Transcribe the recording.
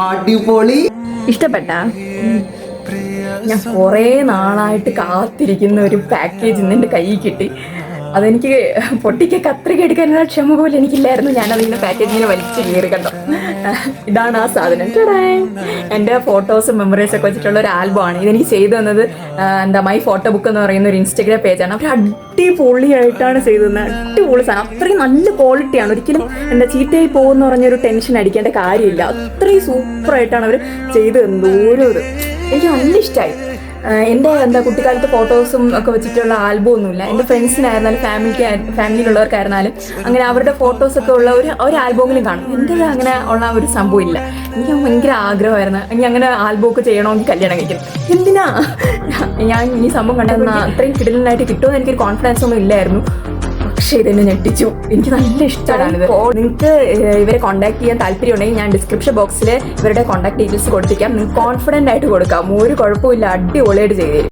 അടിപൊളി. ഇഷ്ടപ്പെട്ട? ഞാൻ കുറേ നാളായിട്ട് കാത്തിരിക്കുന്ന ഒരു പാക്കേജ് ഇന്ന് എൻ്റെ കയ്യിൽ കിട്ടി. അതെനിക്ക് പൊട്ടിക്ക് കത്രിക എടുക്കാനുള്ള ക്ഷമ പോലെ എനിക്കില്ലായിരുന്നു. ഞാനതിങ്ങനെ പാക്കേജിങ്ങനെ വലിച്ചു കീറി കണ്ടോ. ഇതാണ് ആ സാധനം. എൻ്റെ ഫോട്ടോസും മെമ്മറീസൊക്കെ വെച്ചിട്ടുള്ള ഒരു ആൽബമാണ്. ഇതെനിക്ക് ചെയ്തു തന്നത് മൈ ഫോട്ടോ ബുക്ക് എന്ന് പറയുന്ന ഒരു ഇൻസ്റ്റഗ്രാം പേജാണ്. അവർ അടിപൊളിയായിട്ടാണ് ചെയ്തു തന്നത്. അടിപൊളി സാധനം, അത്രയും നല്ല ക്വാളിറ്റിയാണ്. ഒരിക്കലും ചീത്തയായി പോകുമെന്ന് പറഞ്ഞൊരു ടെൻഷൻ അടിക്കേണ്ട കാര്യമില്ല. അത്രയും സൂപ്പറായിട്ടാണ് അവർ ചെയ്തു തന്നത്. ഓരോന്നും എനിക്ക് നല്ല ഇഷ്ടമായി. എൻ്റെ കുട്ടിക്കാലത്തെ ഫോട്ടോസും ഒക്കെ വെച്ചിട്ടുള്ള ആൽബം ഒന്നുമില്ല. എൻ്റെ ഫ്രണ്ട്സിനായിരുന്നാലും ഫാമിലിയിലുള്ളവർക്കായിരുന്നാലും അങ്ങനെ അവരുടെ ഫോട്ടോസൊക്കെ ഉള്ള ഒരു ആൽബമെങ്കിലും കാണും. എൻ്റെ അങ്ങനെ ഉള്ള ഒരു സംഭവം ഇല്ല. എനിക്ക് ഭയങ്കര ആഗ്രഹമായിരുന്നു എനിക്ക് അങ്ങനെ ആൽബം ഒക്കെ ചെയ്യണമെങ്കിൽ കല്യാണം കഴിക്കണം. എന്തിനാ ഞാൻ ഈ സംഭവം കണ്ടെന്നാൽ അത്രയും കിടലിനായിട്ട് കിട്ടുമെന്ന് എനിക്കൊരു കോൺഫിഡൻസ് ഒന്നും ഇല്ലായിരുന്നു. പക്ഷേ ഇതെന്നെ ഞെട്ടിച്ചു. എനിക്ക് നല്ല ഇഷ്ടമാണിത്. നിങ്ങൾക്ക് ഇവരെ കോൺടാക്ട് ചെയ്യാൻ താല്പര്യം ഉണ്ടെങ്കിൽ ഞാൻ ഡിസ്ക്രിപ്ഷൻ ബോക്സിൽ ഇവരുടെ കോൺടാക്ട് ഡീറ്റെയിൽസ് കൊടുത്തിരിക്കാം. നിങ്ങൾക്ക് കോൺഫിഡൻ്റ് ആയിട്ട് കൊടുക്കാം. ഒരു കുഴപ്പമില്ല, അടിപൊളിയായിട്ട് ചെയ്തു തരും.